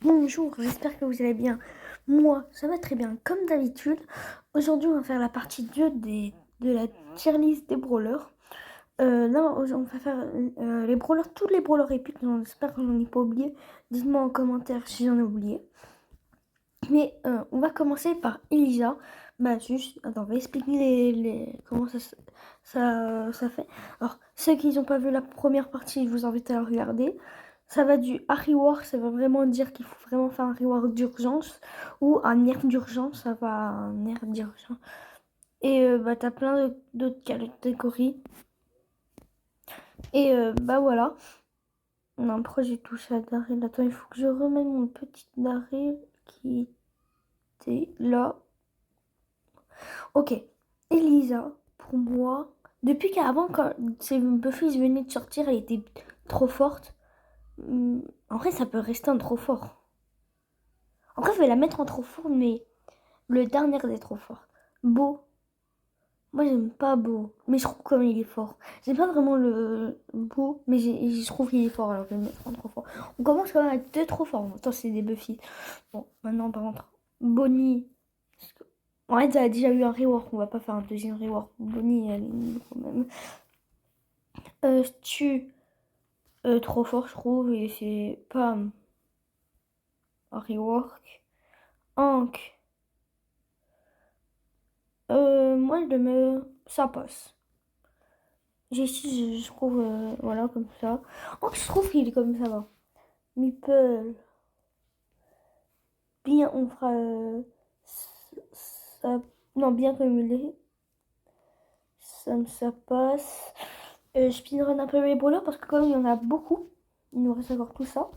Bonjour, j'espère que vous allez bien. Moi, ça va très bien, comme d'habitude. Aujourd'hui, on va faire la partie 2 de la tier list des brawlers. Là, on va faire les brawlers, tous les brawlers épiques. J'espère que j'en ai pas oublié. Dites-moi en commentaire si j'en ai oublié. Mais on va commencer par Elisa. Bah, juste, attends, on va expliquer comment ça fait. Alors, ceux qui n'ont pas vu la première partie, je vous invite à la regarder. Ça va du à rework, ça va vraiment dire qu'il faut vraiment faire un rework d'urgence ou un nerf d'urgence, ça va un nerf d'urgence. Et bah, t'as plein d'autres catégories. Et bah voilà. Non, pourquoi j'ai touché à Daryl? Attends, il faut que je remette mon petit Daryl qui était là. Ok, Elisa, pour moi, depuis qu'avant, quand Buffy venait de sortir, elle était trop forte. En vrai, ça peut rester un trop fort. En vrai, je vais la mettre en trop fort, mais le dernier est trop fort. Beau. Moi, j'aime pas Beau, mais je trouve comme il est fort. J'aime pas vraiment le Beau, mais je trouve qu'il est fort, alors je vais le mettre en trop fort. On commence quand même avec deux trop forts. Attends, c'est des Buffy. Bon, maintenant, par contre, Bonnie. En fait, ça a déjà eu un rework, on va pas faire un deuxième rework. Bonnie, elle est nulle quand même. Stu, trop fort, je trouve, et c'est pas un rework. Hank, moi, je le mets. Ça passe. Jessie, je trouve, voilà, comme ça. Hank, je trouve qu'il est comme ça va. Meeple, bien, on fera. Ça, non, bien comme il est. Ça passe. Je speedrun un peu les brawlers parce que, comme il y en a beaucoup, il nous reste encore tout ça.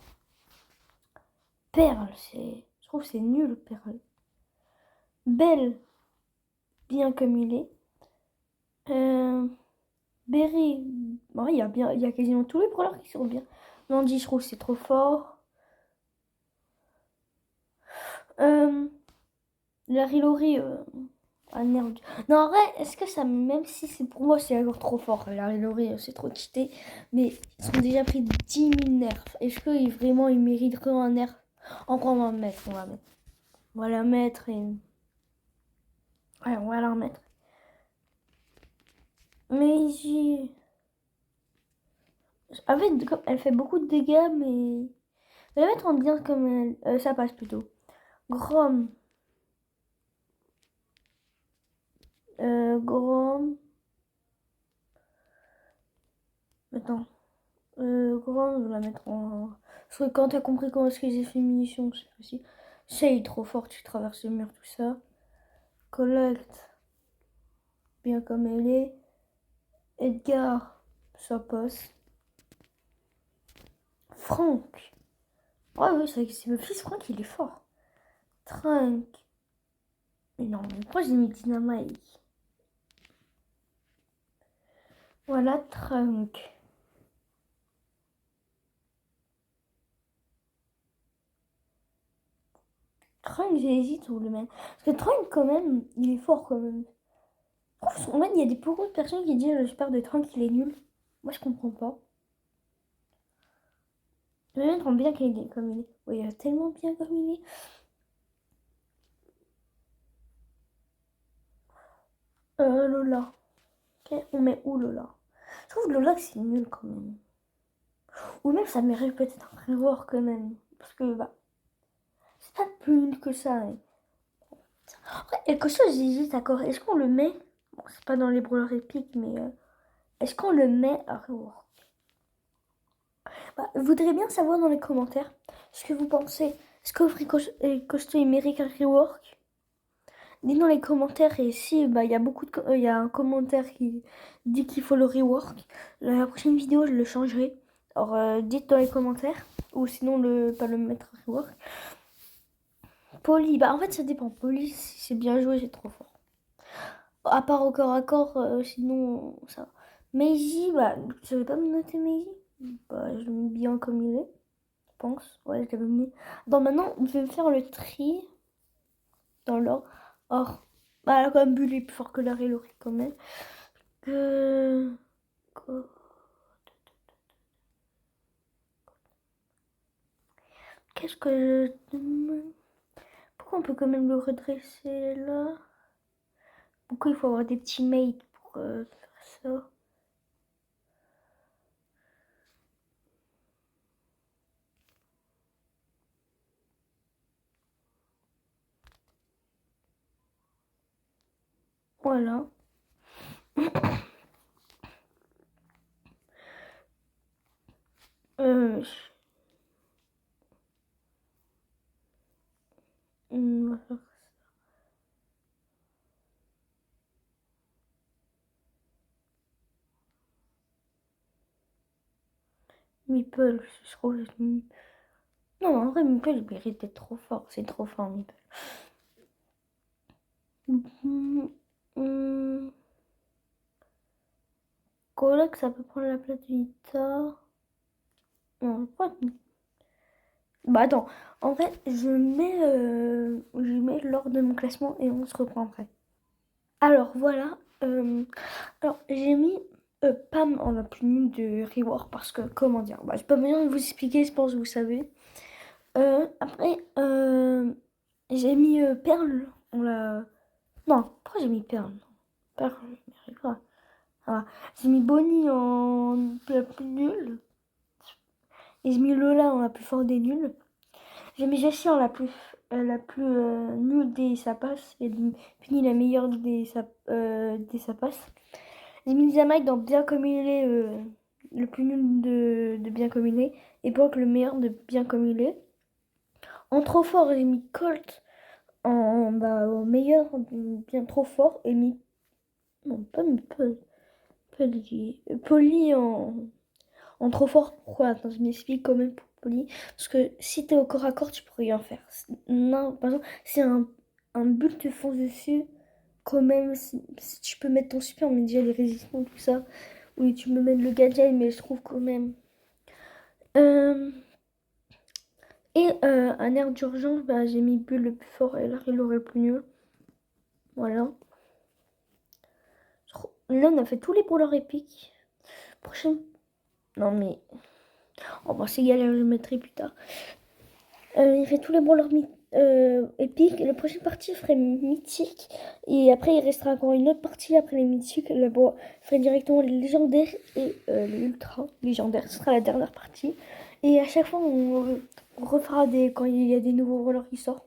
Perle, je trouve que c'est nul, Perle. Belle, bien comme il est. Berry, bon, il y a quasiment tous les brawlers qui sont bien. Mandy, je trouve que c'est trop fort. Euh, Larry Laurie, nerf. Non, en vrai, est-ce que ça, même si c'est pour moi, c'est encore trop fort. Larry Laurie, c'est trop cheaté. Mais ils ont déjà pris 10 000 nerfs. Est-ce que vraiment ils mériteraient un nerf? Encore, on va mettre. On va la mettre et. Ouais, on va la remettre. Mais j'ai. En fait, elle fait beaucoup de dégâts, mais. Je vais la mettre en bien comme elle. Ça passe plutôt. Grom. Grom. Attends. Grom, je vais la mettre en. Parce que quand t'as compris comment est-ce que j'ai fait munitions, c'est facile. Shay, trop fort, tu traverses le mur, tout ça. Collect. Bien comme elle est. Edgar. Ça passe. Franck. Ouais, oui, c'est le fils Franck, il est fort. Trunk. Mais non, mais pourquoi j'ai mis Dynamite? Voilà, Trunk. Trunk, j'hésite où le mettre. Parce que Trunk, quand même, il est fort quand même. En fait, il y a beaucoup de personnes qui disent le super de Trunk, il est nul. Moi, je comprends pas. Je vais mettre en bien qu'il est comme il est. Oui, il est tellement bien comme il est. Lola. Ok, on met où Lola? Je trouve Lola que c'est nul quand même. Ou même ça mérite peut-être un revoir quand même. Parce que bah, c'est pas plus nul que ça. Hein. Après, quelque chose, j'hésite d'accord. Est-ce qu'on le met? Bon, c'est pas dans les brawlers épiques, mais est-ce qu'on le met à revoir? Bah, je voudrais bien savoir dans les commentaires ce que vous pensez. Est-ce que Costo il mérite un rework? Dites dans les commentaires et si bah, il y a un commentaire qui dit qu'il faut le rework. La prochaine vidéo, je le changerai. Alors dites dans les commentaires ou sinon pas le mettre rework. Polly, bah en fait ça dépend. Polly, si c'est bien joué, c'est trop fort. À part au corps à corps, sinon ça va. Meiji, bah je vais pas me noter Meiji. Bah je le mets bien comme il est, je pense. Ouais, je l'avais mis. Bon maintenant, je vais faire le tri dans l'ordre. Or, bah là, comme Bulle est plus fort que Larry Laurie quand même. Euh... qu'est-ce que je... Pourquoi on peut quand même le redresser là? Pourquoi il faut avoir des petits mates pour faire ça? Voilà. Euh, on va faire Meeple, je trouve. Non, en vrai, Meeple, il mérite d'être trop fort. C'est trop fort, Meeple. Coloc, ça peut prendre la place de Nita. Non, pas. Bah attends, en vrai, je mets l'ordre de mon classement et on se reprend après. Alors voilà, alors j'ai mis Pam en la plus nulle de Reward parce que, comment dire, bah, j'ai pas besoin de vous expliquer, je pense que vous savez. Après, j'ai mis Perle, on l'a... Non, pourquoi j'ai mis Perle? Perle, je sais pas. Ah, voilà. J'ai mis Bonnie en la plus nulle et j'ai mis Lola en la plus forte des nulles. J'ai mis Jessie en la plus nulle des ça passe et Penny la meilleure des ça passe. J'ai mis Mike dans bien comme il est, le plus nul de bien comme il est, et Brock le meilleur de bien comme il est. En trop fort, j'ai mis Colt au meilleur de bien trop fort, et mis. Non, pas mis Polly en trop fort. Pourquoi? Attends, je m'explique quand même pour Polly. Parce que si t'es au corps à corps, tu peux rien faire. Non, par exemple, si un bulle te fonce dessus, quand même, si tu peux mettre ton super, mais déjà les résistants, tout ça. Oui, tu me mets le gadget, mais je trouve quand même. Euh, un air d'urgence, bah, j'ai mis Bull le plus fort et Larry le plus nul. Voilà. Là, on a fait tous les brawlers épiques. Prochaine. Non, mais. Oh, bah, c'est galère, je le mettrai plus tard. Il fait tous les brawlers épiques. La prochaine partie ferait mythique. Et après, il restera encore une autre partie après les mythiques. Là, bon, ferait directement les légendaires et les ultra légendaires. Ce sera la dernière partie. Et à chaque fois, on refera quand il y a des nouveaux brawlers qui sortent.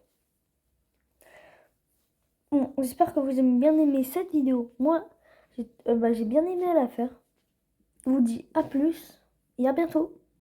Bon, j'espère que vous avez bien aimé cette vidéo. Moi, j'ai bien aimé la faire. Je vous dis à plus et à bientôt.